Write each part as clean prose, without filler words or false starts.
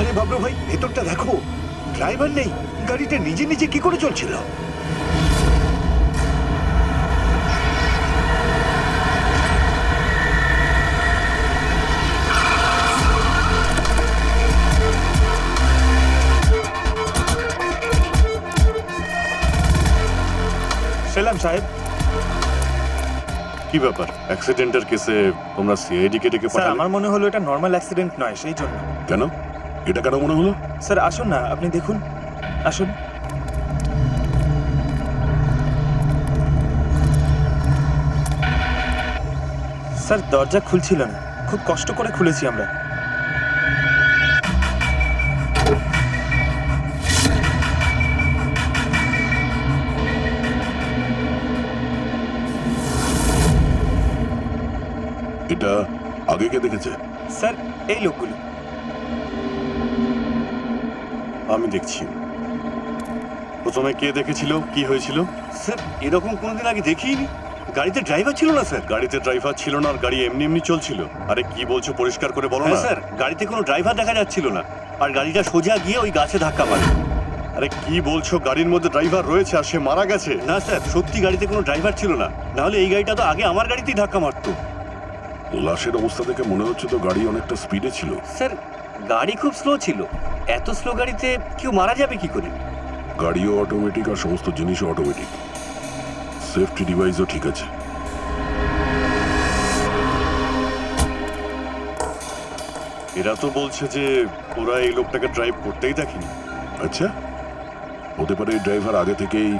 আরে বাবলু ভাই, ভেতরটা দেখো, ড্রাইভার নেই, গাড়িটা নিজে নিজে কি করে চলছিল? সেলাম সাহেব। কি ব্যাপার, অ্যাক্সিডেন্টের কেসে তোমরা সিআইডি কে ডেকে স্যার পাঠালে? আমার মনে হলো এটা নর্মাল অ্যাক্সিডেন্ট নয়, সেই জন্য। কেন? এটা কেন মনে হলো? স্যার আসুন না, আপনি দেখুন, আসুন। স্যার দরজা খুলছিল না, খুব কষ্ট করে খুলেছি আমরা। এটা আগে কে দেখেছে? স্যার এই লোকগুলো। আমি দেখছি। প্রথমে কে দেখেছিল, কি হয়েছিল? স্যার এরকম কোনোদিন আগে দেখিনি। গাড়িতে ড্রাইভার ছিল না স্যার। গাড়িতে ড্রাইভার ছিল না আর গাড়ি এমনি এমনি চলছিল? আরে কি বলছো, পরিষ্কার করে বলো না। হ্যাঁ স্যার, গাড়িতে কোনো ড্রাইভার দেখা যাচ্ছিল না, আর গাড়িটা সোজা গিয়ে ওই গাছে ধাক্কা মারে। আরে কি বলছো, গাড়ির মধ্যে ড্রাইভার রয়েছে আর সে মারা গেছে? না স্যার, সত্যি গাড়িতে কোনো ড্রাইভার ছিল না, না হলে এই গাড়িটা তো আগে আমার গাড়িতেই ধাক্কা মারতো। লাশের অবস্থা দেখে মনে হচ্ছে তো গাড়ি অনেকটা স্পিডে ছিল। স্যার গাড়ি খুব স্লো ছিল, এত স্লো গাড়িতে কেউ মারা যাবে কি করে? গাড়িও অটোমেটিক আর সমস্ত জিনিসও অটোমেটিক, সেফটি ডিভাইসও ঠিক আছে। এরা তো বলছে যে ওরা এই লোকটাকে ড্রাইভ করতেই দেখেনি। আচ্ছা, হতে পারে ড্রাইভার আগে থেকেই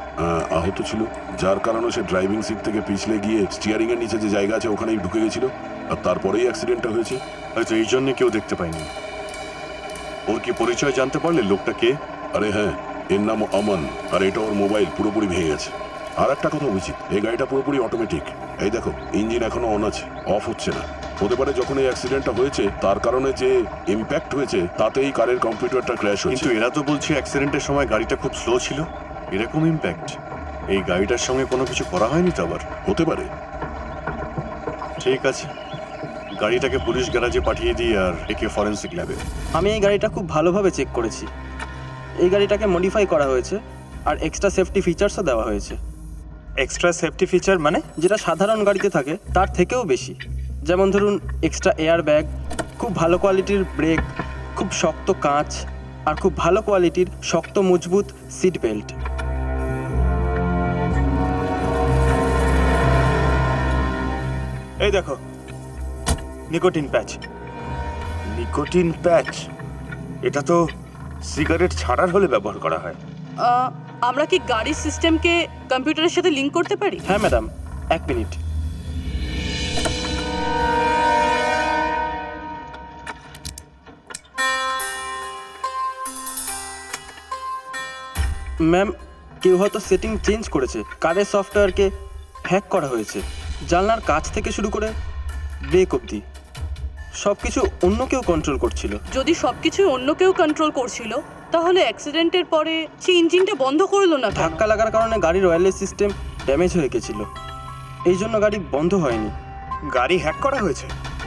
আহত ছিল, যার কারণে সে ড্রাইভিং সিট থেকে পিছলে গিয়ে স্টিয়ারিং এর নিচে যে জায়গা আছে ওখানেই ঢুকে গেছিল, আর তারপরেই অ্যাক্সিডেন্টটা হয়েছে। হয়তো এই জন্য কেউ দেখতে পায়নি। ওর কি পরিচয় জানতে পারলে, লোকটা কে? আরে হ্যাঁ, এর নাম অমন, আর এটা ওর মোবাইল পুরোপুরি ভেঙে গেছে। আর একটা কথা বলছি, এই গাড়িটা পুরোপুরি অটোমেটিক। এই দেখো, ইঞ্জিন এখনো অন আছে, অফ হচ্ছে না। হতে পারে যখন এই অ্যাক্সিডেন্টটা হয়েছে তার কারণে যে ইম্প্যাক্ট হয়েছে তাতেই কারের কম্পিউটারটা ক্র্যাশ হয়েছে। কিন্তু এরা তো বলছে অ্যাক্সিডেন্টের সময় গাড়িটা খুব স্লো ছিল। এরকম ইম্প্যাক্ট এই গাড়িটার সঙ্গে কোনো কিছু করা হয়নি তো? আবার হতে পারে। ঠিক আছে, গাড়িটাকে পুলিশ গ্যারাজে পাঠিয়ে দিই আর একে ফরেন্সিক ল্যাবে। আমি এই গাড়িটা খুব ভালোভাবে চেক করেছি। এই গাড়িটাকে মডিফাই করা হয়েছে আর এক্সট্রা সেফটি ফিচার্সও দেওয়া হয়েছে। এক্সট্রা সেফটি ফিচার মানে যেটা সাধারণ গাড়িতে থাকে তার থেকেও বেশি। যেমন ধরুন এক্সট্রা এয়ার ব্যাগ, খুব ভালো কোয়ালিটির ব্রেক, খুব শক্ত কাঁচ, আর খুব ভালো কোয়ালিটির শক্ত মজবুত সিট বেল্ট। এই দেখো, নিকোটিন প্যাচ। নিকোটিন প্যাচ? এটা তো সিগারেট ছাড়ার হলে ব্যবহার করা হয়। আমরা কি গাড়ির সিস্টেমকে কম্পিউটারের সাথে লিংক করতে পারি? হ্যাঁ ম্যাডাম, 1 মিনিট। ম্যাম, কেউ হয়তো সেটিং চেঞ্জ করেছে। কারের সফটওয়্যারকে হ্যাক করা হয়েছে। জানলার কাছ থেকে শুরু করে ব্রেক অবধি সব কিছু অন্য কেউ কন্ট্রোল করছিল। যদি সবকিছু অন্য কেউ কন্ট্রোল করছিল, তাহলে অ্যাক্সিডেন্টের পরে সে ইঞ্জিনটা বন্ধ করলো না কেন? ধাক্কা লাগার কারণে গাড়ির ওয়্যারলেস সিস্টেম ড্যামেজ হয়ে গেছিল, এই জন্য গাড়ি বন্ধ হয়নি। গাড়ি হ্যাক করা হয়েছে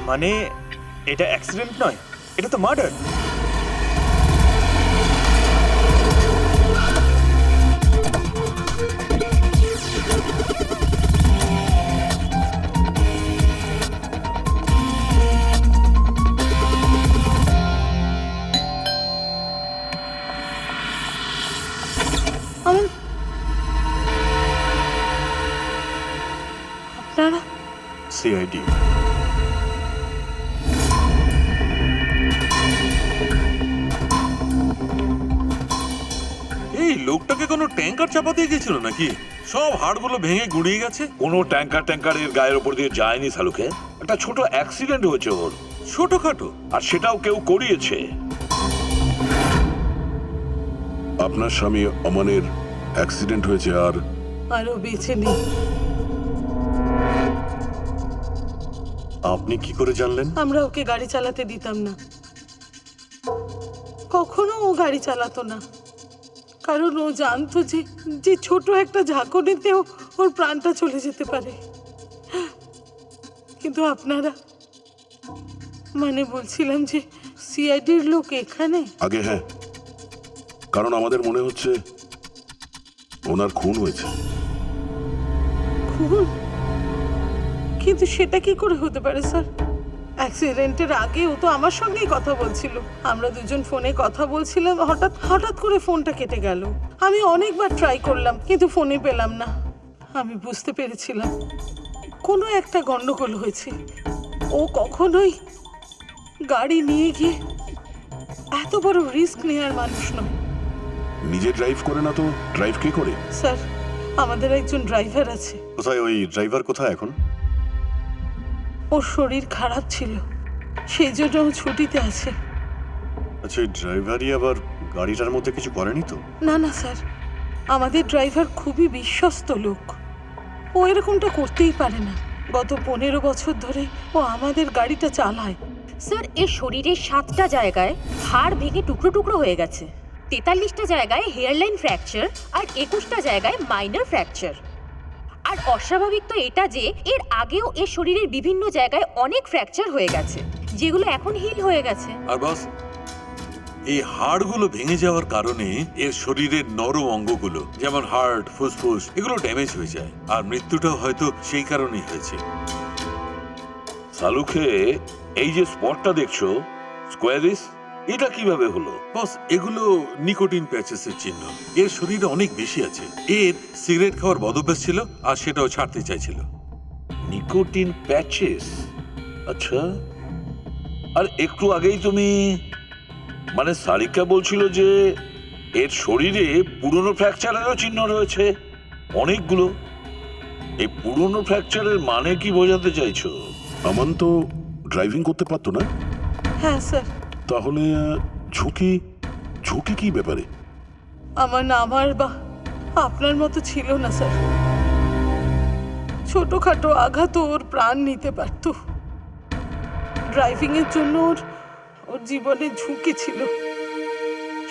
মানে এটা অ্যাক্সিডেন্ট নয়, এটা তো মার্ডার। আপনারা সিআইডি। এই লোকটাকে কোনো ট্যাঙ্কার চাপা দিয়ে গেছিল নাকি? সব হাড়গুলো ভেঙে গুড়িয়ে গেছে। কোনো ট্যাঙ্কারের গায়ের ওপর দিয়ে যায়নি সালুকে। একটা ছোট অ্যাক্সিডেন্ট হয়েছে ওর, ছোটখাটো। আর সেটাও কেউ করিয়েছে। আপনার স্বামী অমনের অ্যাক্সিডেন্ট হয়েছে আর আরো বেঁচে নেই। আপনি কি করে জানলেন? আমরা ওকে গাড়ি চালাতে দিতাম না, কখনো ও গাড়ি চালাতো না, কারণ ও জানতো যে ছোট একটা ঝাঁকুনিতেও ওর প্রাণটা চলে যেতে পারে। কিন্তু আপনারা, মানে বলছিলাম যে সিআইডির লোক এখানে? আগে হ্যাঁ, কারণ আমাদের মনে হচ্ছে ওনার খুন হয়েছে। খুন? কিন্তু সেটা কি করে হতে পারে স্যার? অ্যাক্সিডেন্টের আগে ও তো আমার সঙ্গেই কথা বলছিল। আমরা দুজন ফোনে কথা বলছিলাম, হঠাৎ হঠাৎ করে ফোনটা কেটে গেল। আমি অনেকবার ট্রাই করলাম কিন্তু ফোনে পেলাম না। আমি বুঝতে পেরেছিলাম কোনো একটা গন্ডগোল হয়েছে। ও কখনোই গাড়ি নিয়ে গিয়ে এত বড় রিস্ক নেওয়ার মানুষ নয়। নিজে ড্রাইভ করে না তো ড্রাইভ কে করে? স্যার, আমাদের একজন ড্রাইভার আছে। কোথায় ওই ড্রাইভার কোথায় এখন? ওর শরীর খারাপ ছিল, সেই জন্য ও ছুটিতে আছে। আচ্ছা, ওই ড্রাইভারই আবার গাড়িটার মধ্যে কিছু করেনি তো? না না স্যার, আমাদের ড্রাইভার খুবই বিশ্বস্ত লোক। ও এরকমটা করতেই পারে না। গত 15 বছর ধরে ও আমাদের গাড়িটা চালায়। স্যার, এর শরীরের 7টা জায়গায় হাড় ভেঙে টুকরো টুকরো হয়ে গেছে। 43টা জায়গায় হেয়ারলাইন ফ্র্যাকচার আর 21টা জায়গায় মাইনর ফ্র্যাকচার। আর অস্বাভাবিক তো এটা যে এর আগেও এর শরীরের বিভিন্ন জায়গায় অনেক ফ্র্যাকচার হয়ে গেছে, যেগুলো এখন হিল হয়ে গেছে। আর বস, এই হাড়গুলো ভেঙে যাওয়ার কারণে এর শরীরের নরম অঙ্গগুলো যেমন হার্ট, ফুসফুস এগুলো ড্যামেজ হয়ে যায়। আর মৃত্যুটাও হয়তো সেই কারণেই হয়েছে। সালুখে, এই যে স্পটটা দেখছো স্কোয়ারিস, এটা কিভাবে হলো? বস, এগুলো নিকোটিন প্যাচেসের চিহ্ন। এর শরীরে অনেক বেশি আছে। এর সিগারেট খাওয়ার বদভ্যাস ছিল আর সেটাও ছাড়তে চাইছিল। Nicotine patches? আচ্ছা, আর একটু আগেই তুমি মানে সারিকা বলছিল যে এর শরীরে পুরনো ফ্র্যাকচারেরও চিহ্ন রয়েছে অনেকগুলো। এই পুরনো ফ্র্যাকচারের মানে কি বোঝাতে চাইছো? আমান তো ড্রাইভিং করতে পারতো না, হ্যাঁ স্যার। তাহলে ঝুঁকি ঝুঁকি কি ব্যাপারে? আমার বা আপনার মতো ছিল না স্যার। ছোটখাটো আঘাত ওর প্রাণ নিতে পারত। ড্রাইভিং এর জন্য ওর জীবনে ঝুঁকি ছিল।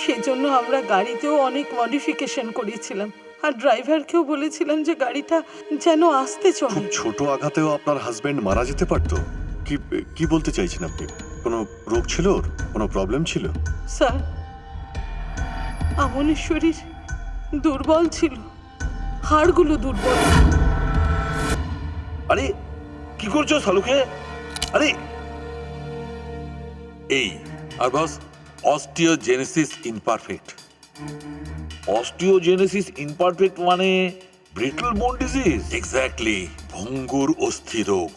সেজন্য আমরা গাড়িতেও অনেক মডিফিকেশন করেছিলাম, আর ড্রাইভারকেও বলেছিলাম যে গাড়িটা যেন আস্তে চলে। ছোট আঘাতেও আপনার হাজবেন্ড মারা যেতে পারতো? কি কি বলতে চাইছেন আপনি? কোনো রোগ ছিল ওর? কোনো প্রবলেম ছিল? স্যার, আমনের শরীর দুর্বল ছিল, হাড়গুলো দুর্বল। আরে কি করছো সালুখে? আরে এই আর বস, অস্টিওজেনেসিস ইমপারফেক্ট। অস্টিওজেনেসিস ইমপারফেক্ট মানে ব্রিটল বোন ডিজিজ? এক্স্যাক্টলি, ভঙ্গুর অস্থি রোগ।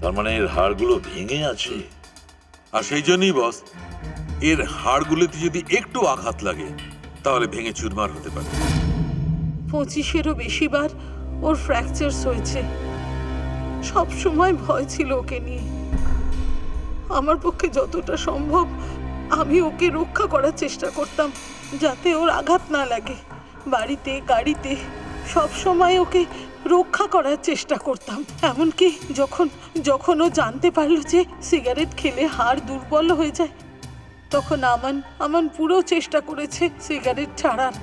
তার মানে এর হাড়গুলো ভেঙে আছে। আর সেই জন্যই বস, এর হাড়গুলোতে যদি একটু আঘাত লাগে তাহলে ভেঙে চুরমার হতে পারে। 25-এরও বেশি বার ওর ফ্র্যাকচারস হয়েছে। সব সময় ভয় ছিল ওকে নিয়ে। আমার পক্ষে যতটা সম্ভব আমি ওকে রক্ষা করার চেষ্টা করতাম, যাতে ওর আঘাত না লাগে। বাড়িতে, গাড়িতে সব সময় ওকে রক্ষা করার চেষ্টা করতাম। এমনকি যখন ও জানতে পারলো যে সিগারেট খেলে হাড় দুর্বল হয়ে যায়, তখন আমান পুরো চেষ্টা করেছে সিগারেট ছাড়ার।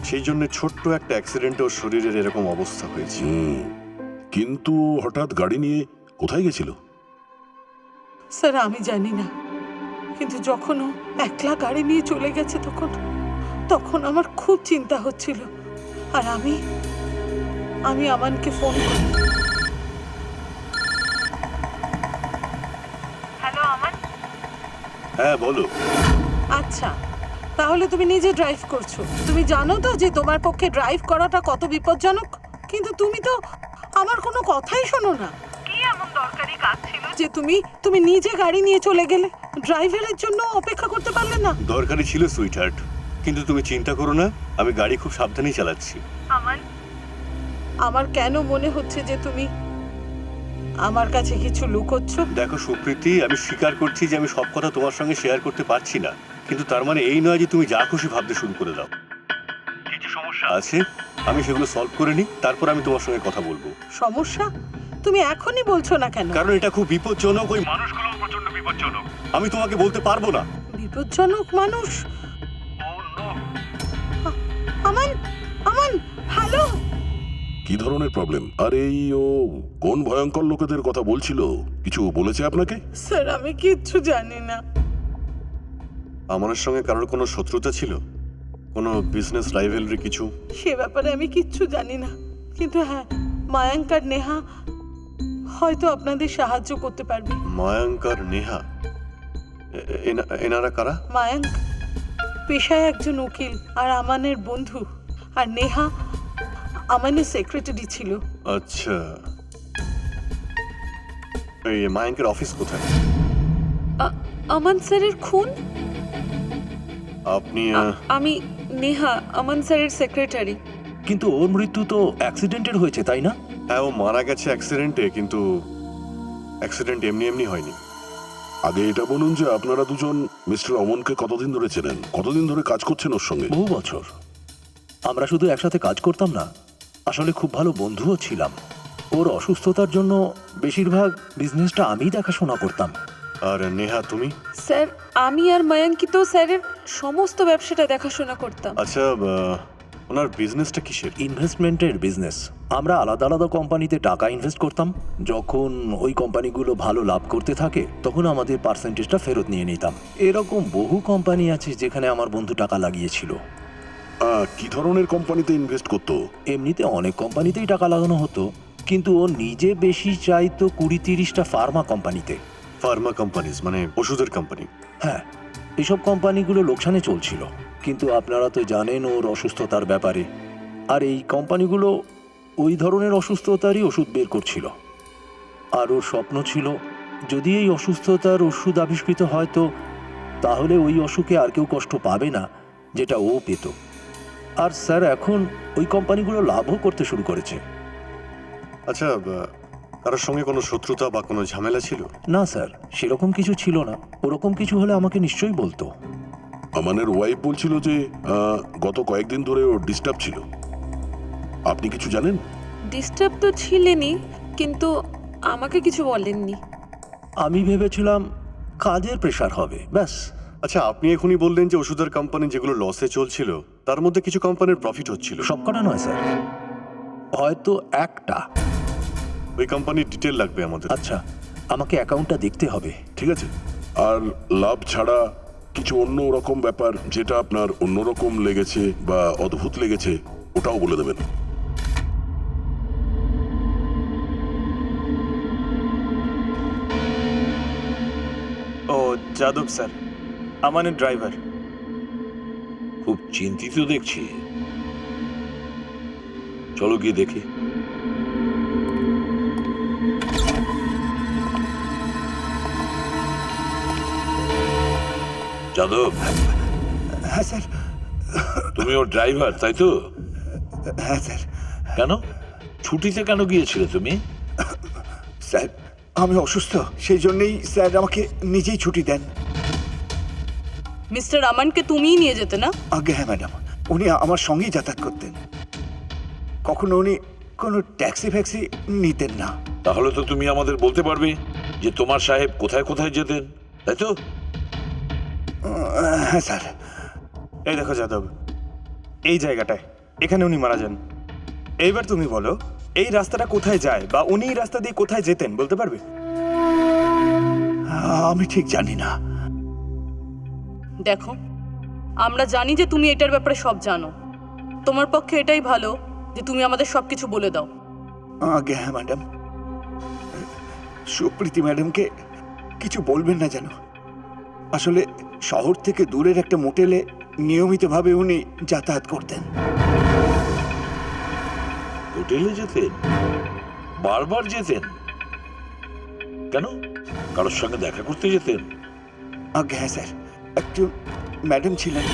সেই জন্য ছোট্ট একটা অ্যাক্সিডেন্টে ওর শরীরের এরকম অবস্থা হয়েছে। কিন্তু হঠাৎ গাড়ি নিয়ে কোথায় গেছিল? স্যার, আমি জানি না, কিন্তু যখন ও একলা গাড়ি নিয়ে চলে গেছে তখন আমার খুব চিন্তা হচ্ছিল। আর আমি আমানকে ফোন করি। হ্যালো আমান। হ্যাঁ বলো। আচ্ছা, তাহলে তুমি নিজে ড্রাইভ করছো। তুমি জানো তো যে তোমার পক্ষে ড্রাইভ করাটা কত বিপজ্জনক। কিন্তু তুমি তো আমার কোনো কথাই শোনো না। কি এমন দরকারি কাজ ছিল যে তুমি নিজে গাড়ি নিয়ে চলে গেলে? ড্রাইভারের জন্য অপেক্ষা করতে পারলে না? দরকারি ছিল সুইটহার্ট, কিন্তু তুমি চিন্তা করো না, আমি গাড়ি খুব সাবধানেই চালাচ্ছি। আমার কেন মনে হচ্ছে যে তুমি আমার কাছে কিছু লুকোচ্ছ? দেখো সুপ্রীতি, আমি স্বীকার করছি যে আমি সব কথা তোমার সঙ্গে শেয়ার করতে পারছি না, কিন্তু তার মানে এই নয় যে তুমি যা খুশি ভাবতে শুরু করে দাও। কিছু সমস্যা আছে, আমি সেগুলো সলভ করে নিই, তারপর আমি তোমার সঙ্গে কথা বলবো। সমস্যা? তুমি এখনই বলছো না কেন? কারণ এটা খুব বিপজ্জনক। ওই মানুষগুলো প্রচন্ড বিপজ্জনক। আমি তোমাকে বলতে পারবো না। বিপজ্জনক মানুষ? আমান, হ্যালো। কি ধরনের প্রবলেম? আর এই ও কোন ভয়ঙ্কর লোকেদের কথা বলছিল? কিছু বলেছে আপনাকে? স্যার, আমি কিচ্ছু জানি না। আমানের সঙ্গে কারোর কোনো শত্রুতা ছিল, কোনো বিজনেস রাইভেলরি কিছু? সে ব্যাপারে আমি কিচ্ছু জানি না, কিন্তু হ্যাঁ, মায়াঙ্ক আর নেহা হয়তো আপনাদের সাহায্য করতে পারবে। মায়াঙ্ক আর নেহা, এনারা কারা? মায়াঙ্ক পেশায় একজন উকিল আর আমানের বন্ধু, আর নেহা আমানের সেক্রেটারি ছিল। আচ্ছা, এই মায়াঙ্কের অফিস কোথায়? আমান স্যারের খুন? আপনি আমি নেহা, আমান স্যারের সেক্রেটারি। কিন্তু ওর মৃত্যু তো অ্যাক্সিডেন্টের হয়েছে, তাই না? হ্যাঁ, ও মারা গেছে অ্যাক্সিডেন্টে, কিন্তু অ্যাক্সিডেন্ট এমনি এমনি হয়নি। আগে এটা বলুন যে আপনারা দুজন মিস্টার অমনকে কতদিন ধরে চেনেন, কতদিন ধরে কাজ করছেন ওর সঙ্গে? বহু বছর। আমরা শুধু একসাথে কাজ করতাম না, আসলে খুব ভালো বন্ধুও ছিলাম। ওর অসুস্থতার জন্য বেশিরভাগ বিজনেসটা আমিই দেখাশোনা করতাম। আর নেহা, তুমি? স্যার, আমি আর মায়াঙ্কিত স্যারের সমস্ত ব্যবসাটা দেখাশোনা করতাম। আচ্ছা, ওনার বিজনেসটা কিসের? ইনভেস্টমেন্টের বিজনেস। আমরা আলাদা আলাদা কোম্পানিতে টাকা ইনভেস্ট করতাম। যখন ওই কোম্পানিগুলো ভালো লাভ করতে থাকে তখন আমাদের পার্সেন্টেজটা ফেরত নিয়ে নিতাম। এরকম বহু কোম্পানি আছে যেখানে আমার বন্ধু টাকা লাগিয়েছিল। কি ধরনের কোম্পানিতে ইনভেস্ট করতো? এমনিতে অনেক কোম্পানিতেই টাকা লাগানো হতো, কিন্তু ও নিজে বেশি চাইতো 20-30টা ফার্মা কোম্পানিতে। ফার্মা কোম্পানিজ মানে ওষুধের কোম্পানি? হ্যাঁ, এইসব কোম্পানিগুলো লোকসানে চলছিল, কিন্তু আপনারা তো জানেন ওর অসুস্থতার ব্যাপারে। আর এই কোম্পানিগুলো ওই ধরনের অসুস্থতারই ওষুধ বের করছিল। আর ওর স্বপ্ন ছিল যদি এই অসুস্থতার ওষুধ আবিষ্কৃত হয় তো তাহলে ওই অসুখে আর কেউ কষ্ট পাবে না যেটা ও পেত। আর স্যার, এখন ওই কোম্পানিগুলো লাভও করতে শুরু করেছে। আচ্ছা, কারোর সঙ্গে কোনো শত্রুতা বা কোনো ঝামেলা ছিল? না স্যার, সেরকম কিছু ছিল না। ওরকম কিছু হলে আমাকে নিশ্চয়ই বলতো। আমানের ওয়াইফ বলছিল যে গত কয়েকদিন ধরে ও ডিস্টার্ব ছিল। আপনি কিছু জানেন? ডিস্টার্ব তো ছিলেনই, কিন্তু আমাকে কিছু বলেননি। আমি ভেবেছিলাম কাজের প্রেশার হবে, ব্যাস। আচ্ছা, আপনি এখনই বললেন যে ওষুধের কোম্পানি যেগুলো লসে চলছিল তার মধ্যে কিছু কোম্পানির প্রফিট হচ্ছিল। সবকটা নয় স্যার, হয়তো একটা। ওই কোম্পানির ডিটেল লাগবে আমাদের। আচ্ছা, আমাকে অ্যাকাউন্টটা দেখতে হবে। ঠিক আছে। আর লাভ ছাড়া কিছু অন্য রকম ব্যাপার যেটা আপনার অন্যরকম লেগেছে বা অদ্ভুত লেগেছে ওটাও বলে দেবেন। ও যাদব স্যার, আমানের ড্রাইভার। খুব চিন্তিত দেখছি। চলো গিয়ে দেখি। যাদব, হ্যাঁ স্যার। তুমি ওর ড্রাইভার, তাই তো? হ্যাঁ স্যার। কেন ছুটিতে কেন গিয়েছিলে তুমি? স্যার, আমি অসুস্থ, সেই জন্যই স্যার আমাকে নিজেই ছুটি দেন। মিস্টার আমানকে তুমিই নিয়ে যেতে না? আগে হ্যাঁ ম্যাডাম, উনি আমার সঙ্গেই যাতায়াত করতেন। কখনো উনি কোনো ট্যাক্সি ফ্যাক্সি নিতেন না। তাহলে তো তুমি আমাদের বলতে পারবে যে তোমার সাহেব কোথায় কোথায় যেতেন, তাই তো? হ্যাঁ স্যার। এই দেখো যাদব, এই জায়গাটায় এখানে উনি মারা যান। এইবার তুমি বলো এই রাস্তাটা কোথায় যায়, বা উনি এই রাস্তা দিয়ে কোথায় যেতেন বলতে পারবে? আমি ঠিক জানি না। দেখো, আমরা জানি যে তুমি এটার ব্যাপারে সব জানো। তোমার পক্ষে এটাই ভালো যে তুমি আমাদের সবকিছু বলে দাও। আগে হ্যাঁ ম্যাডাম, সুপ্রীতি ম্যাডামকে কিছু বলবেন না যেন। আসলে শহর থেকে দূরের একটা মোটেলে নিয়মিতভাবে উনি যাতায়াত করতেন। হোটেলে যেতেন? বারবার যেতেন? কেন, কারোর সঙ্গে দেখা করতে যেতেন? আগে হ্যাঁ স্যার, একজন ম্যাডাম ছিলেন।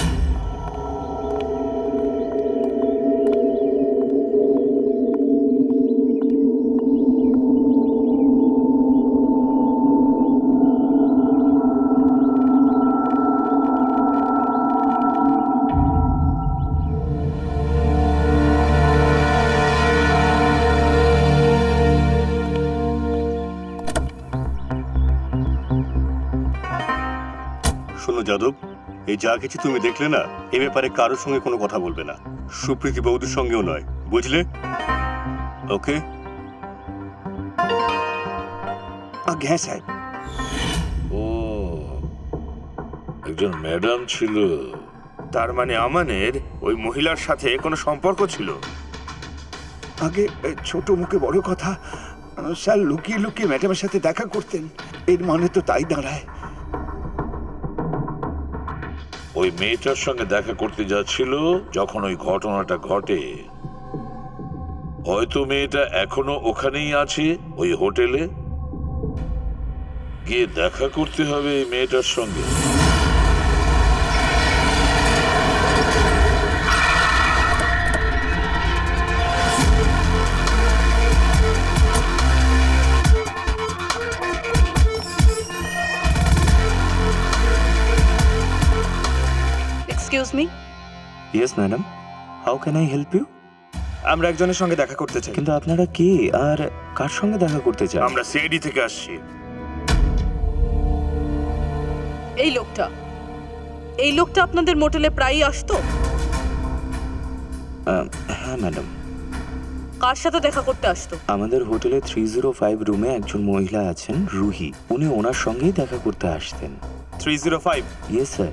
শোনো যাদব, এই যা কিছু তুমি দেখলে না, এ ব্যাপারে কারোর সঙ্গে কোনো কথা বলবে না, সুপ্রীতি বৌদির সঙ্গেও নয়, বুঝলে? ওকে? আগে হ্যাঁ স্যার। ও, একজন ম্যাডাম ছিল। তার মানে আমানের ওই মহিলার সাথে কোনো সম্পর্ক ছিল? আগে ছোট মুখে বড় কথা, স্যার লুকিয়ে লুকিয়ে ম্যাডামের সাথে দেখা করতেন, এর মানে তো তাই দাঁড়ায়। ওই মেয়েটার সঙ্গে দেখা করতে যাচ্ছিল যখন ওই ঘটনাটা ঘটে। হয়তো মেয়েটা এখনো ওখানেই আছে ওই হোটেলে। গিয়ে দেখা করতে হবে এই মেয়েটার সঙ্গে। Excuse me. Yes madam, how can I help you? আমরা একজনের সঙ্গে দেখা করতে চাই। কিন্তু আপনারা কে আর কার সঙ্গে দেখা করতে চান? আমরা সিআইডি থেকে আসছি। এই লোকটা আপনাদের মোটেলে প্রায়ই আসতো? হ্যাঁ ম্যাডাম, কার সাথে দেখা করতে আসতো? আমাদের হোটেলে 305 রুমে একজন মহিলা আছেন রুহি, উনি ওনার সঙ্গেই দেখা করতে আসতেন। 305? ইয়েস স্যার,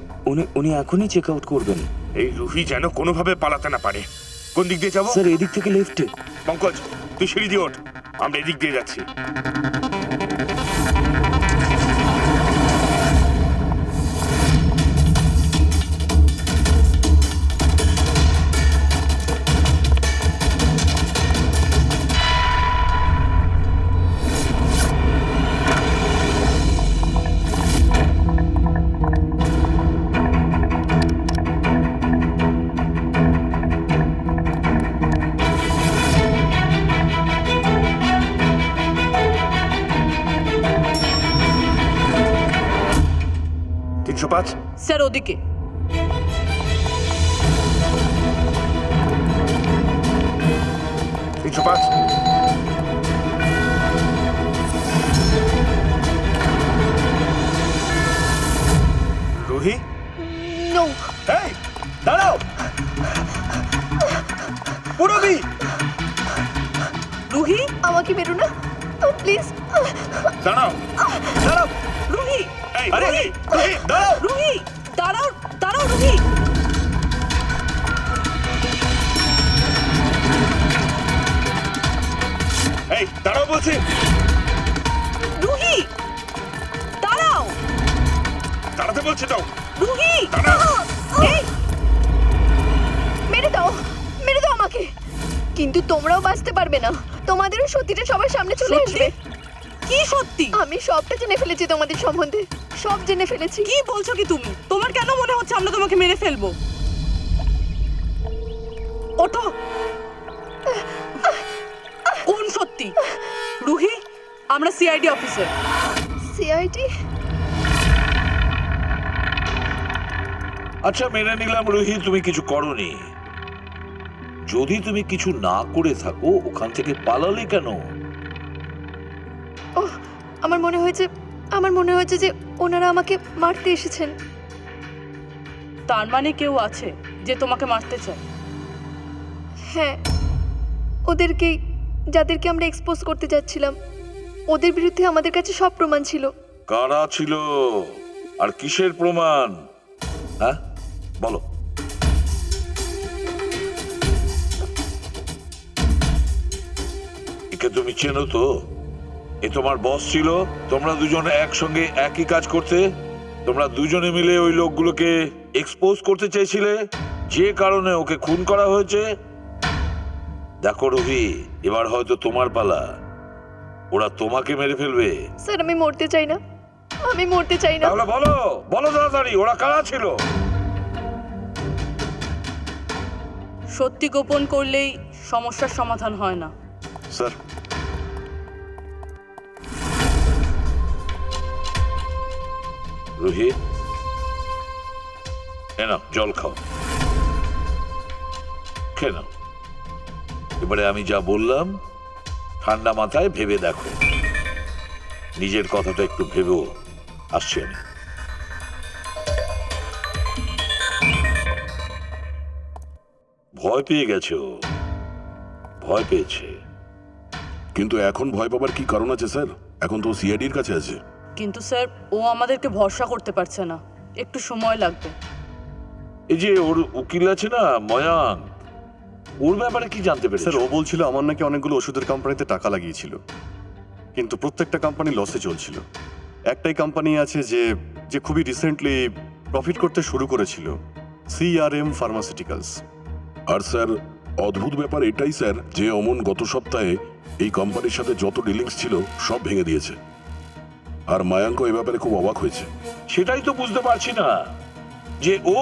উনি এখনই চেক আউট করবেন। এই রুহি যেন কোনোভাবে পালাতে না পারে। কোন দিক দিয়ে যাবো? স্যার এদিক থেকে লেফটে। পঙ্কজ, তুই সিঁড়ি দিয়ে ওঠ, আমরা এদিক দিয়ে যাচ্ছি। স্যার ওদিকে। রুহি, নো। এই দাঁড়াও। পুরবি, রুহি, আমাকে বেরো না প্লিজ। দাঁড়াও দাঁড়াও। রুহি, এই রুহি, রুহি দাঁড়াও। রুহি, দাঁড়াও দাঁড়াও রুহি। এই দাঁড়াও বলছি। রুহি, দাঁড়াও। দাঁড়াতে বলছি তো। রুহি, দাঁড়াও। এই, মেরে দাও আমাকে, কিন্তু তোমরাও বাঁচতে পারবে না। তোমাদেরও সত্যিটা সবার সামনে চলে সত্যি? আসবে। কি সত্যি? আমি সবটা জেনে ফেলেছি তোমাদের সম্বন্ধে, সব জেনে ফেলেছি। কি বলছো কি তুমি? তোমার কেন মনে হচ্ছে আমরা তোমাকে মেরে ফেলবো? ওঠো। কোন সত্যি? রুহি, আমরা সিআইডি অফিসার। সিআইডি? আচ্ছা মেনে নিলাম রুহি তুমি কিছু করনি। যদি তুমি কিছু না করে থাকো ওখান থেকে পালালে কেন? ওহ, আমার মনে হয়েছে যে ওনারা আমাকে মারতে এসেছেন। তার মানে কেউ আছে যে তোমাকে মারতে চায়? হ্যাঁ, ওদেরকেই, যাদেরকে আমরা এক্সপোজ করতে যাচ্ছিলাম। ওদের বিরুদ্ধে আমাদের কাছে সব প্রমাণ ছিল। কারা ছিল আর কিসের প্রমাণ? হ্যাঁ বলো। একে তুমি চেনো তো? এ তোমার বস ছিল। তোমরা দুজনে একসঙ্গে একই কাজ করতে। তোমরা দুজনে মিলে ওই লোকগুলোকে এক্সপোজ করতে চেয়েছিলে, যে কারণে ওকে খুন করা হয়েছে। দেখো রুহি, এবার হয়তো তোমার পালা। ওরা তোমাকে মেরে ফেলবে। স্যার আমি মরতে চাই না। তাহলে বলো বলো তাড়াতাড়ি, ওরা কারা ছিল? সত্যি গোপন করলেই সমস্যার সমাধান হয় না। স্যার, রুহি, নাও জল খাও, খেয়ে নাও। এবারে আমি যা বললাম ঠান্ডা মাথায় ভেবে দেখো। নিজের কথাটা একটু ভেবেও। আসছি আমি। ভয় পেয়ে গেছে ও, ভয় পেয়েছে। কিন্তু এখন ভয় পাবার কি কারণ আছে স্যার? এখন তো সিআইডির কাছে আছে। কিন্তু স্যার, ও আমাদেরকে ভরসা করতে পারছে না। একটু সময় লাগবে। এই যে ওর উকিল আছে না ময়াঙ্ক, ওর ব্যাপারে কি জানতে পেরেছো? স্যার ও বলছিল আমার নাকি অনেকগুলো ওষুধের কোম্পানিতে টাকা লাগিয়েছিল, কিন্তু প্রত্যেকটা কোম্পানি লসে চলছিল। একটাই কোম্পানি আছে যে যে খুবই রিসেন্টলি প্রফিট করতে শুরু করেছিল, CRM ফার্মাসিউটিক্যালস। আর স্যার অদ্ভুত ব্যাপার এটাই স্যার যে অমন গত সপ্তাহে এই কোম্পানির সাথে যত ডিলিংস ছিল সব ভেঙে দিয়েছে। আর মায়াঙ্ক এই ব্যাপারে খুব অবাক হয়েছে। সেটাই তো বুঝতে পারছি না, যে ও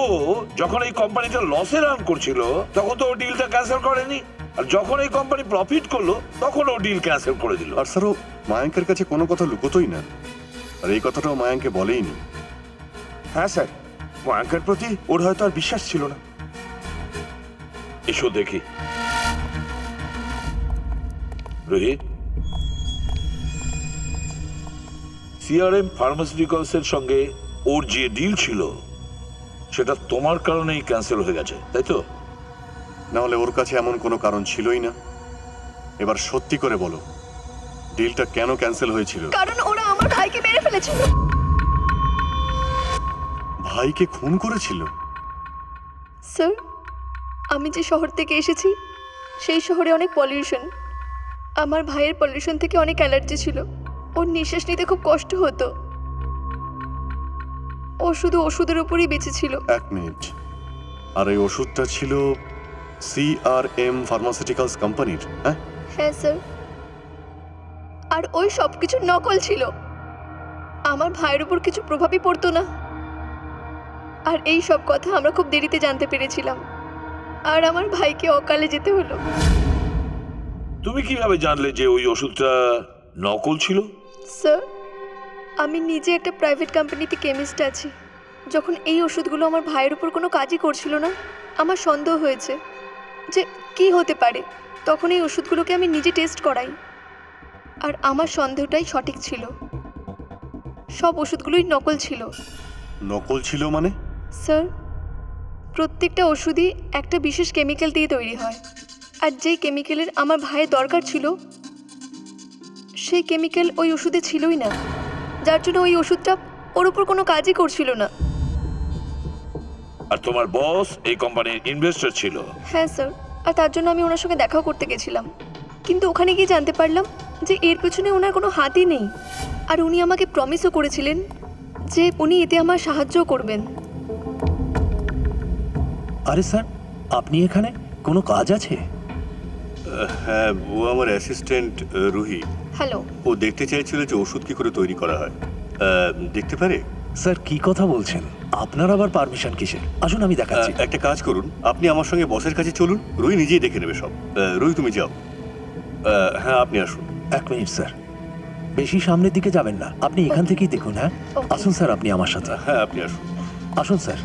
যখন এই কোম্পানিটা লসে রান করছিল তখন তো ও ডিলটা ক্যান্সেল করেনি, আর যখন এই কোম্পানি প্রফিট করলো তখন ও ডিল ক্যান্সেল করে দিল। আর স্যার ও মায়াঙ্কের কাছে কোনো কথা লুকোতোই না, আর এই কথাটাও মায়াঙ্কে বলেইনি। হ্যাঁ স্যার, মায়াঙ্কের প্রতি ওর হয়তো আর বিশ্বাস ছিল না। এসো দেখি। রোহিত, CRM ফার্মাসিউটিক্যালস এর সঙ্গে ওর যে ডিল ছিল সেটা তোমার কারণেই ক্যান্সেল হয়ে গেছে, তাই তো? না হলে ওর কাছে এমন কোনো কারণ ছিলই না। এবার সত্যি করে বলো, ডিলটা কেন ক্যান্সেল হয়েছিল? কারণ ওরা আমার ভাইকে মেরে ফেলেছিল। ভাইকে খুন করেছিল? স্যার, আমি যে শহর থেকে এসেছি সেই শহরে অনেক পলিউশন। আমার ভাইয়ের পলিউশন থেকে অনেক অ্যালার্জি ছিল, ওর নিঃশ্বাস নিতে খুব কষ্ট হতো। ও শুধু ওষুধের উপরই বেঁচে ছিল। এক মিনিট, আর এই ওষুধটা ছিল CRM ফার্মাসিউটিক্যালস কোম্পানির? হ্যাঁ হ্যাঁ স্যার, আর ওই সব কিছু নকল ছিল। আমার ভাইয়ের উপর কিছু প্রভাবই পড়তো না। আর এই সব কথা আমরা খুব দেরিতে জানতে পেরেছিলাম, আর আমার ভাইকে অকালে যেতে হলো। তুমি কিভাবে জানলে যে ওই ওষুধটা নকল ছিল? স্যার, আমি নিজে একটা প্রাইভেট কোম্পানিতে কেমিস্ট আছি। যখন এই ওষুধগুলো আমার ভাইয়ের উপর কোনো কাজই করছিল না, আমার সন্দেহ হয়েছে যে কি হতে পারে। তখন এই ওষুধগুলোকে আমি নিজে টেস্ট করাই, আর আমার সন্দেহটাই সঠিক ছিল। সব ওষুধগুলোই নকল ছিল। নকল ছিল মানে? স্যার, প্রত্যেকটা ওষুধই একটা বিশেষ কেমিক্যাল দিয়ে তৈরি হয়, আর যেই কেমিক্যালের আমার ভাইয়ের দরকার ছিল সেই কেমিক্যাল ওই ওষুধে ছিলই না, যার জন্য ওই ওষুধটা ওর উপর কোনো কাজই করছিল না। আর তোমার বস এই কোম্পানির ইনভেস্টর ছিল? হ্যাঁ স্যার, আর তার জন্য আমি ওনার সঙ্গে দেখাও করতে গেছিলাম, কিন্তু ওখানে গিয়ে জানতে পারলাম যে এর পেছনে ওনার কোনো হাতই নেই। আর উনি আমাকে প্রমিসও করেছিলেন যে উনি এতে আমার সাহায্য করবেন। আরে স্যার, আপনি এখানে কোনো কাজ আছে? হ্যাঁ, ও আমার অ্যাসিস্ট্যান্ট রুহি। হ্যালো। ও দেখতে চাইছিল যে ওষুধ কি করে তৈরি করা হয়। দেখতে পারে? স্যার কি কথা বলছেন? আপনার আবার পারমিশন কিসের? আসুন আমি দেখাচ্ছি। একটা কাজ করুন, আপনি আমার সঙ্গে বসের কাছে চলুন, রুহি নিজেই দেখে নেবে সব। রুহি তুমি যাও। হ্যাঁ আপনি আসুন। এক মিনিট স্যার, বেশি সামনের দিকে যাবেন না, আপনি এখান থেকেই দেখুন। হ্যাঁ আসুন স্যার, আপনি আমার সাথে। হ্যাঁ আপনি আসুন। আসুন স্যার।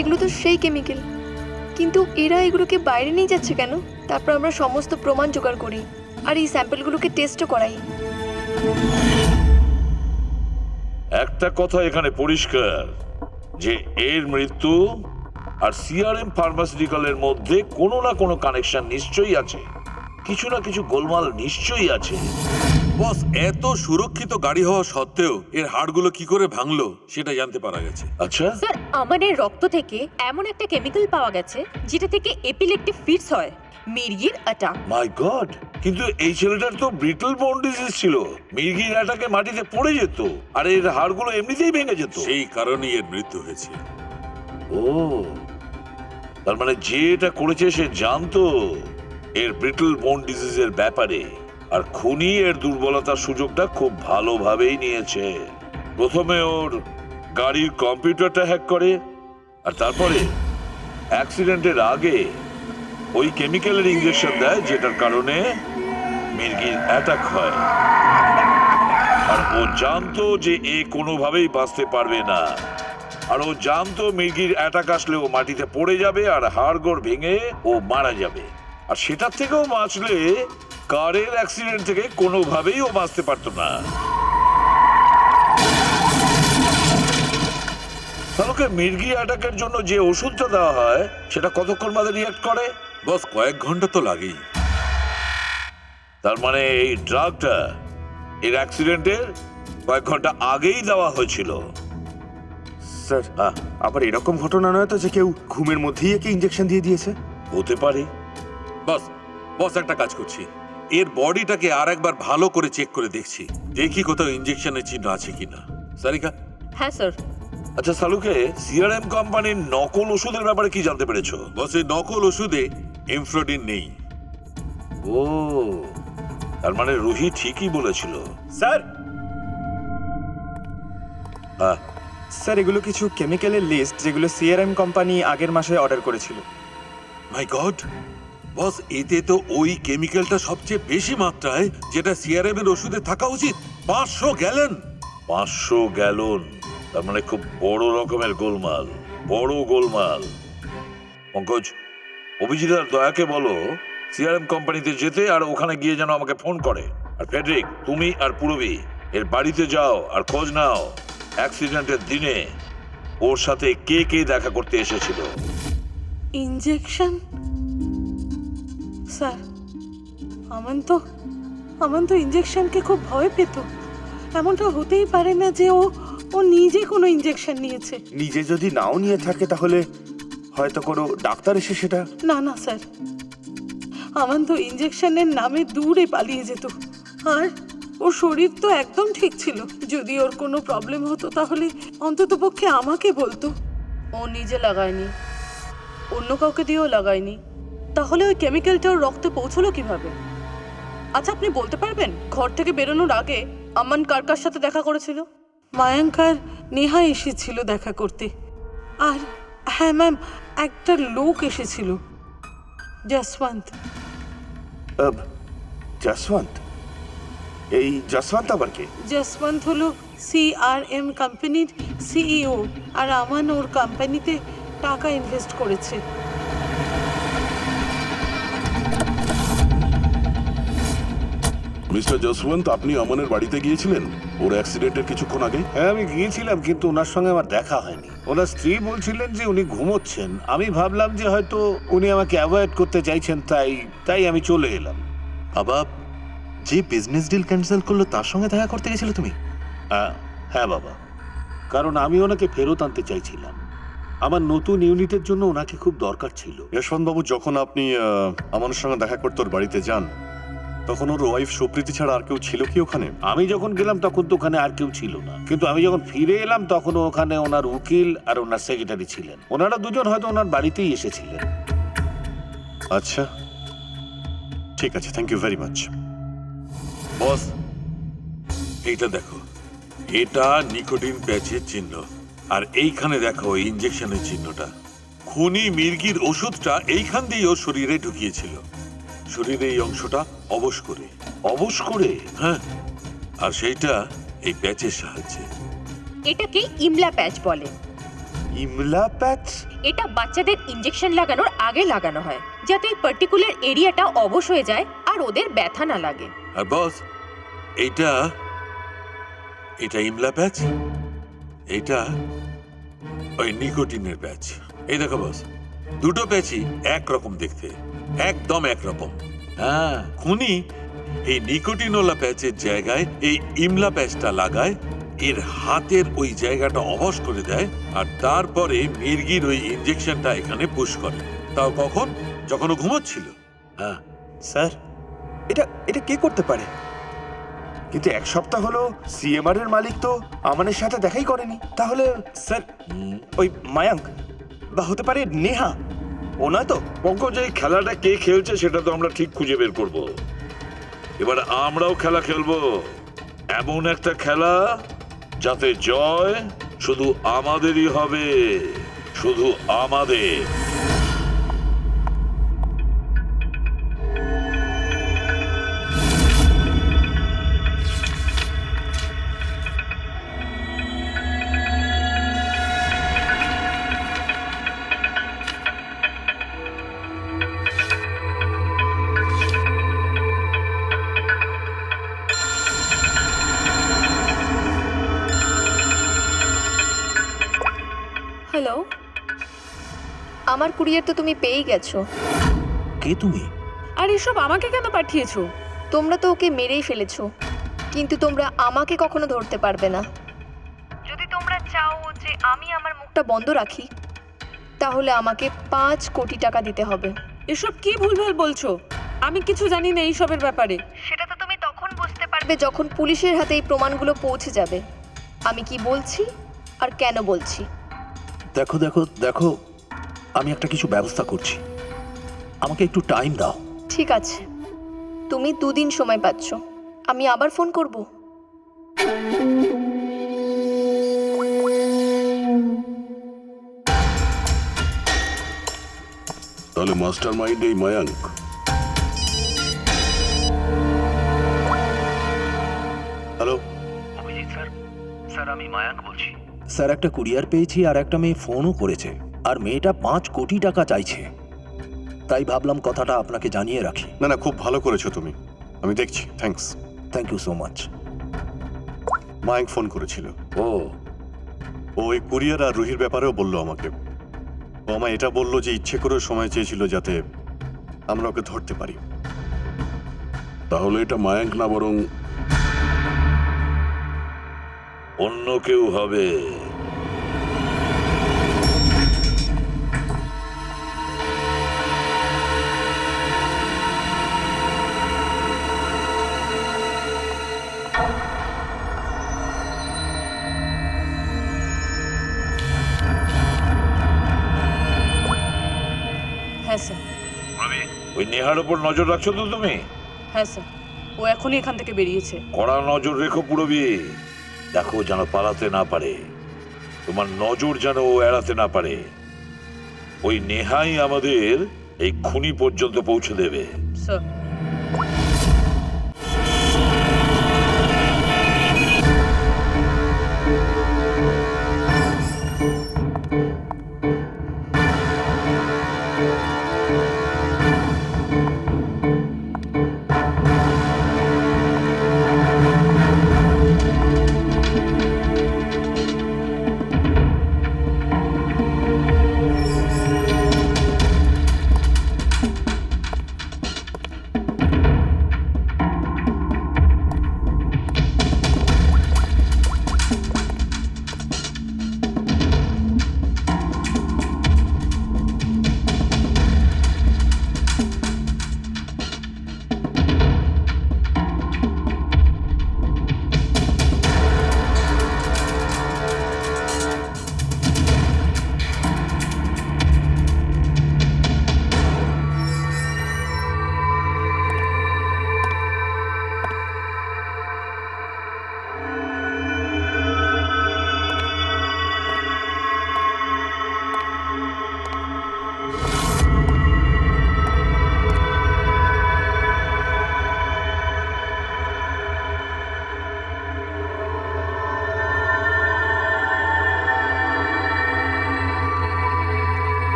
এগুলো তো সেই কেমিক্যাল, কিন্তু এরা এগুলোকে বাইরে নিয়ে যাচ্ছে কেন? তারপর আমরা সমস্ত প্রমাণ জোগাড় করি আর এই স্যাম্পলগুলোকে টেস্টও করাই। একটা কথা এখানে পরিষ্কার যে এর মৃত্যু আর CRM ফার্মাসিউটিক্যালের মধ্যে কোনো না কোনো কানেকশন নিশ্চয়ই আছে, কিছু না কিছু গোলমাল নিশ্চয়ই আছে। বস, এত সুরক্ষিত গাড়ি হওয়া সত্ত্বেও এর হাড়গুলো কি করে ভাঙলো সেটা জানতে পারা গেছে। আচ্ছা, স্যার, আমাদের রক্ত থেকে এমন একটা কেমিক্যাল পাওয়া গেছে যেটা থেকে এপিলেপটিক ফিটস হয়, মির্গির অ্যাটাক। মাই গড, কিন্তু এই ছেলেটার তো ব্রিটল বোন ডিজিজ ছিল, মির্গির অ্যাটাকে মাটিতে পড়ে যেত আর এর হাড়গুলো এমনিতেই ভেঙে যেত। সেই কারণেই এর মৃত্যু হয়েছে। ও, তার মানে যে এটা করেছে সে জানতো এর ব্রিটল বোন ডিজিজের ব্যাপারে, আর খুনি এর দুর্বলতার সুযোগটা খুব ভালোভাবেই নিয়েছে। প্রথমে ওর গাড়ির কম্পিউটারটা হ্যাক করে, আর তারপরে অ্যাক্সিডেন্টের আগে ওই কেমিক্যালের ইঞ্জেকশন দেয়, যেটার কারণে মির্গির অ্যাটাক হয়। আর ও জানতো যে এ কোনোভাবেই বাঁচতে পারবে না, আর ও জানতো মির্গির অ্যাটাক আসলে ও মাটিতে পড়ে যাবে আর হাড়গোড় ভেঙে ও মারা যাবে। আর সেটার থেকেও বাঁচলে কারের অ্যাক্সিডেন্ট থেকে কোনোভাবেই ও বাঁচতে পারতো না। তাহলে মির্গি অ্যাটাকের জন্য যে ওষুধটা দেওয়া হয় সেটা কতক্ষণ বাদে রিঅ্যাক্ট করে? বস কয়েক ঘন্টা তো লাগেই। তার মানে এই ড্রাগটা এর অ্যাক্সিডেন্টের কয়েক ঘন্টা আগেই দেওয়া হয়েছিল। স্যার আবার এরকম ঘটনা নয় তো যে কেউ ঘুমের মধ্যেই একে ইঞ্জেকশন দিয়ে দিয়েছে? হতে পারে। বস বস একটা কাজ করছি, এর বডিটাকে আর একবার ভালো করে চেক করে দেখছি, দেখি কোথাও ইঞ্জেকশনের চিহ্ন আছে কিনা। সারিকা? হ্যাঁ স্যার। আচ্ছা সালুকে, সিআরএম কোম্পানির নকল ওষুধের ব্যাপারে কি জানতে পেরেছো? বস এই নকল ওষুধে এমফ্রোডিন নেই। ও, তার মানে রুহি ঠিকই বলেছিল। স্যার হ্যাঁ, স্যার এগুলো কিছু কেমিক্যালের লিস্ট যেগুলো সিআরএম কোম্পানি আগের মাসে অর্ডার করেছিল। মাই গড বস, এতে তো ওই কেমিক্যালটা সবচেয়ে বেশি মাত্রায়, যেটা সিআরএম এর ওষুধে থাকা উচিত। 500 গ্যালন। 500 গ্যালন, তার মানে খুব বড় রকমের গোলমাল, বড় গোলমাল। পঙ্কজ, অভিজিৎ আর দয়াকে বলো সিআরএম কোম্পানিতে যেতে, আর ওখানে গিয়ে যেন আমাকে ফোন করে। আর ফেডরিক, তুমি আর পুরবী এর বাড়িতে যাও আর খোঁজ নাও অ্যাক্সিডেন্টের দিনে ওর সাথে কে কে দেখা করতে এসেছিল। ইঞ্জেকশন? স্যার, আমান তো ইঞ্জেকশনকে খুব ভয় পেত। এমনটা হতেই পারে না যে ও নিজে কোনো ইঞ্জেকশন নিয়েছে। নিজে যদি নাও নিয়ে থাকে তাহলে হয়তো কোনো ডাক্তার এসে সেটা। না না স্যার, আমান তো ইঞ্জেকশনের নামে দূরে পালিয়ে যেত। আর ওর শরীর তো একদম ঠিক ছিল। যদি ওর কোনো প্রবলেম হতো তাহলে অন্ততপক্ষে আমাকে বলতো। ও নিজে লাগায়নি, অন্য কাউকে দিয়েও লাগায়নি। তাহলে ওই কেমিক্যালটা ওর রক্তে পৌঁছলো কিভাবে? আচ্ছা, আপনি বলতে পারবেন ঘর থেকে বেরোনোর আগে আমান কার কার সাথে দেখা করেছিল? মায়াঙ্ক আর নেহা এসেছিল দেখা করতে। আর হ্যাঁ ম্যাম, একটা লোক এসেছিল, জসবন্ত। জসবন্ত? এই জসবন্ত আবার কে? জসবন্ত হলো সিআরএম কোম্পানির সিইও, আর আমান ওর কোম্পানিতে টাকা ইনভেস্ট করেছে। মিস্টার জসবন্ত, আপনি আমানের বাড়িতে গিয়েছিলেন ওর অ্যাক্সিডেন্টের কিছুক্ষণ আগে? হ্যাঁ, আমি গিয়েছিলাম, কিন্তু ওনার সঙ্গে আমার দেখা হয়নি। ওনার স্ত্রী বলছিলেন যে উনি ঘুমোচ্ছেন। আমি ভাবলাম যে হয়তো উনি আমাকে অ্যাভয়েড করতে চাইছেন, তাই আমি চলে এলাম। বাবা, যে বিজনেস ডিল ক্যান্সেল করলো তার সঙ্গে দেখা করতে গেছিলে তুমি? হ্যাঁ বাবা, কারণ আমি ওনাকে ফেরত আনতে চাইছিলাম। আমার নতুন ইউনিটের জন্য ওনাকে খুব দরকার ছিল। যশবন্তবাবু, যখন আপনি আমার সঙ্গে দেখা করতে ওর বাড়িতে যান তখন ওর ওয়াইফ সুপ্রীতি ছাড়া আর কেউ ছিল কি ওখানে? আমি যখন গেলাম তখন তো ওখানে আর কেউ ছিল না, কিন্তু আমি যখন ফিরে এলাম তখন ওখানে ওনার উকিল আর ওনার সেক্রেটারি ছিলেন। ওনারা দুজন হয়তো ওনার বাড়িতেই এসেছিলেন। আচ্ছা, ঠিক আছে, থ্যাংক ইউ ভেরি মাচ। বস, এইটা দেখো, এটা নিকোটিন প্যাচের চিহ্ন, আর এইখানে দেখো ইঞ্জেকশনের চিহ্নটা। খুনি মির্গির ওষুধটা এইখান দিয়ে ওর শরীরে ঢুকিয়েছিল, শরীরে এই অংশটা অবশ করে। অবশ করে? হ্যাঁ, আর সেইটা এই প্যাচের সাহায্যে। এটাকে ইমলা প্যাচ বলে। ইমলা প্যাচ? এটা বাচ্চাদের ইঞ্জেকশন লাগানোর আগে লাগানো হয়, যাতে ওই পার্টিকুলার এরিয়াটা অবশ হয়ে যায় আর ওদের ব্যথা না লাগে। আর বস, এইটা ইমলা প্যাচ, এইটা ওই নিকোটিনের প্যাচ। এই দেখো বস, দুটো প্যাচই একরকম দেখতে, একদম একরকম। হ্যাঁ, খুনি এই নিকোটিনওয়ালা প্যাচের জায়গায় এই ইমলা প্যাচটা লাগায়, এর হাতের ওই জায়গাটা অবশ করে দেয়, আর তারপরে মির্গির ওই ইঞ্জেকশনটা এখানে পুশ করে। তাও কখন? যখন ও ঘুমোচ্ছিল। হ্যাঁ স্যার, এটা কে করতে পারে? কিন্তু এক সপ্তাহ হলো সিএমআর এর মালিক তো আমানের সাথে দেখাই করেনি। তাহলে স্যার, ওই মায়াঙ্ক বা হতে পারে নেহা, ও নয় তো? পঙ্কজ, এই খেলাটা কে খেলছে সেটা তো আমরা ঠিক খুঁজে বের করব। এবার আমরাও খেলা খেলবো, এমন একটা খেলা যাতে জয় শুধু আমাদেরই হবে, শুধু আমাদের। হ্যালো, আমার কুরিয়ার তো তুমি পেয়েই গেছো। কে তুমি? আর এসব আমাকে কেন পাঠিয়েছো? তোমরা তো ওকে মেরেই ফেলেছো, কিন্তু তোমরা আমাকে কখনো ধরতে পারবে না। যদি তোমরা চাও যে আমি আমার মুখটা বন্ধ রাখি, তাহলে আমাকে 5 কোটি টাকা দিতে হবে। এসব কি ভুলভাল বলছো? আমি কিছু জানি না এইসবের ব্যাপারে। সেটা তো তুমি তখন বুঝতে পারবে যখন পুলিশের হাতে এই প্রমাণগুলো পৌঁছে যাবে আমি কি বলছি আর কেন বলছি। দেখো দেখো দেখো, আমি একটা কিছু ব্যবস্থা করছি, আমাকে একটু টাইম দাও। ঠিক আছে, তুমি 2 দিন সময় পাচ্ছ, আমি আবার ফোন করব। তাহলে মাস্টার মাইন্ড এই মায়াঙ্ক। হ্যালো, স্যার, একটা কুরিয়ার পেয়েছি আর একটা মেয়ে ফোনও করেছে, আর মেয়েটা 5 কোটি টাকা চাইছে। তাই ভাবলাম কথাটা আপনাকে জানিয়ে রাখি। না না, খুব ভালো করেছো তুমি, আমি দেখছি। Thanks. Thank you so much. Mayank phone করেছিল। ও ও ওই কুরিয়ার আর রুহির ব্যাপারেও বললো আমাকে। ও আমায় এটা বললো যে ইচ্ছে করে সময় চেয়েছিল যাতে আমরা ওকে ধরতে পারি। তাহলে এটা মায়াঙ্ক না, বরং অন্য কেউ হবে। হ্যাঁ স্যার। ওই নেহার উপর নজর রাখছো তো তুমি? হ্যাঁ স্যার, ও এখনই এখান থেকে বেরিয়েছে। কড়া নজর রেখো পুরবি, দেখো যেন পালাতে না পারে, তোমার নজর যেন ও এড়াতে না পারে। ওই নেহাই আমাদের এই খুনি পর্যন্ত পৌঁছে দেবে। স্যার।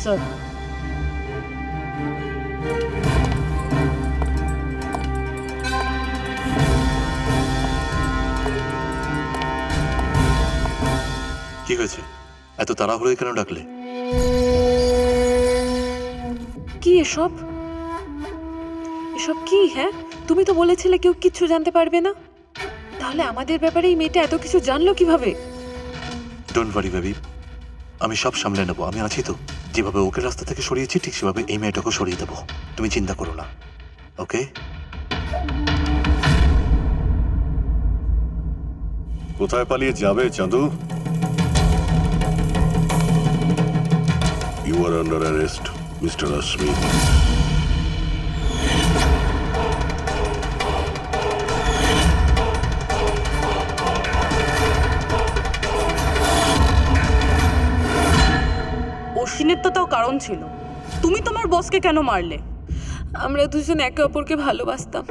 স্যার। কি হয়েছে? এত তাড়াহুড়োয় কেন ডাকলে? কি এসব? এসব কি? হ্যাঁ, তুমি তো বলেছিলে কেউ কিচ্ছু জানতে পারবে না। তাহলে আমাদের ব্যাপারে এই মেয়েটা এত কিছু জানলো কিভাবে? ডোন্ট ওয়ারি বেবি, আমি সব সামলে নেবো, আমি আছি তো। যেভাবে ওকে রাস্তা থেকে সরিয়েছি ঠিক সেভাবে এই মেয়েটাকেও সরিয়ে দেবো, তুমি চিন্তা করো না, ওকে? কোথায় পালিয়ে যাবে Chandu? You are under arrest mister Smith. অশ্বিনের তো তাও কারণ ছিল, তুমি তোমার বসকে কেন মারলে? আমরা দুজন একে অপরকে ভালোবাসতাম,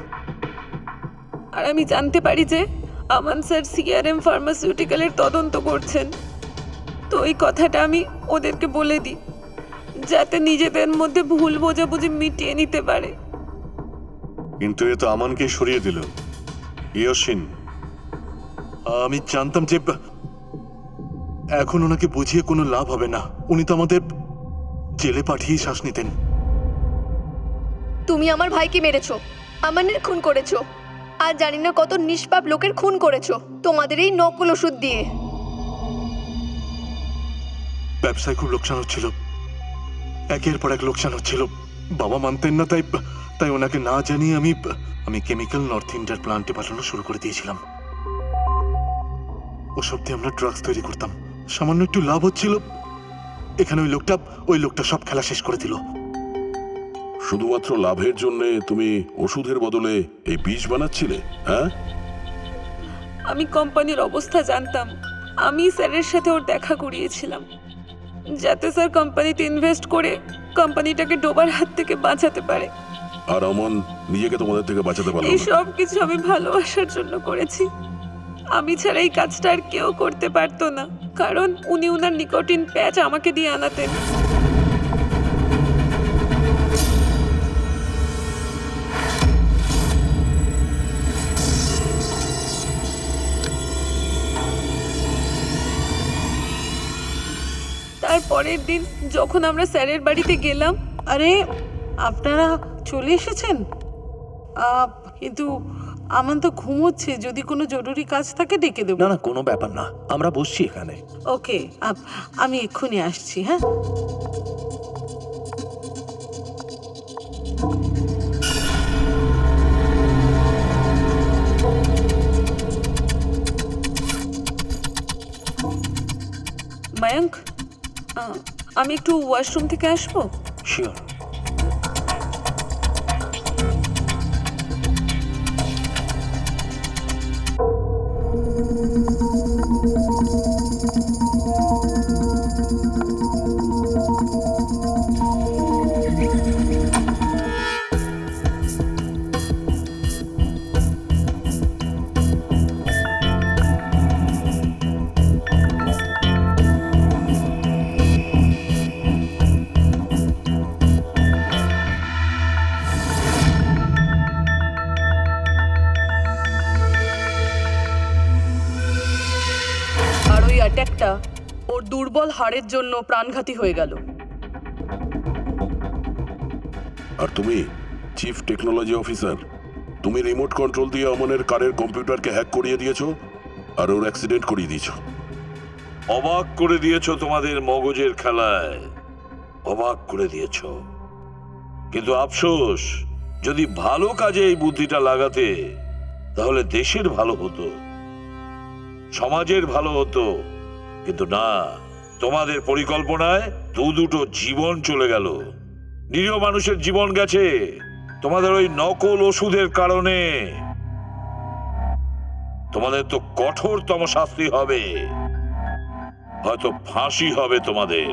আর আমি জানতে পারি যে আমান স্যার সিআরএম ফার্মাসিউটিক্যালের তদন্ত করছেন। তো এই কথাটা আমি ওদেরকে বলে দিই, যাতে নিজেদের মধ্যে ভুল বোঝাবুঝি মিটিয়ে নিতে পারে। কিন্তু এ তো আমানকে সরিয়ে দিল। ইয়সিন, আমি জানতাম যে এখন ওনাকে বুঝিয়ে কোনো লাভ হবে না, উনি তো আমাদের জেলে পাঠিয়ে শ্বাস নিতেন। তুমি আমার ভাইকে মেরেছো, আমানের খুন করেছো, আর জানি না কত নিষ্পাপ লোকের খুন করেছো তোমাদের এই নকল ওষুধ দিয়ে। ব্যবসায় খুব লোকসান হচ্ছিল, একের পর এক লোকসান হচ্ছিল। বাবা মানতেন না, তাই ওনাকে না জানিয়ে আমি কেমিক্যাল নর্থ ইন্ডিয়ার প্লান্টে পাঠানো শুরু করে দিয়েছিলাম। ওসব দিয়ে আমরা ড্রাগস তৈরি করতাম, সামান্য একটু লাভ হচ্ছিল। এখানে ওই লোকটা সব খেলা শেষ করে দিল। শুধুমাত্র লাভের জন্য তুমি ওষুধের বদলে এই বিষ বানাচ্ছিলে, হ্যাঁ? আমি কোম্পানির অবস্থা জানতাম, আমি স্যারের সাথে ওর দেখা করিয়েছিলাম, যাতে স্যার কোম্পানিতে ইনভেস্ট করে কোম্পানিটাকে ডোবার হাত থেকে বাঁচাতে পারে। আর অমন নিজেকে তোমাদের থেকে বাঁচাতে পারলো এই না। সব কিছু আমি ভালোবাসার জন্য করেছি। আমি ছাড়া এই কাজটা আর কেউ করতে পারতো না, কারণ উনি ওনার নিকোটিন প্যাচ আমাকে দিয়ে আনাতেন। তারপরের দিন যখন আমরা স্যারের বাড়িতে গেলাম, আরে আপনারা চলে এসেছেন? কিন্তু আমান তো ঘুমোচ্ছে, যদি কোনো জরুরি কাজ থাকে ডেকে দেবো। না না, কোনো ব্যাপার না, আমরা বসছি এখানে। ওকে, আমি এক্ষুনি আসছি। হ্যাঁ, মায়াঙ্ক, আমি একটু ওয়াশরুম থেকে আসবো। শিওর। আর ওই অ্যাটাকটা ওর দুর্বল হাড়ের জন্য প্রাণঘাতী হয়ে গেল। আর তুমি চিফ টেকনোলজি অফিসার, তুমি রিমোট কন্ট্রোল দিয়ে অমনের কারের কম্পিউটারকে হ্যাক করিয়ে দিয়েছো আর ওর অ্যাক্সিডেন্ট করিয়ে দিয়েছো। অবাক করে দিয়েছো তোমাদের মগজের খেলায়, অবাক করে দিয়েছো। কিন্তু আফসোস, যদি ভালো কাজে এই বুদ্ধিটা লাগাতে তাহলে দেশের ভালো হতো, সমাজের ভালো হতো। কিন্তু না, তোমাদের পরিকল্পনায় দুটো জীবন চলে গেল, নিরীহ মানুষের জীবন গেছে তোমাদের ওই নকল ওষুধের কারণে। তোমাদের তো কঠোরতম শাস্তি হবে, হয়তো ফাঁসি হবে তোমাদের।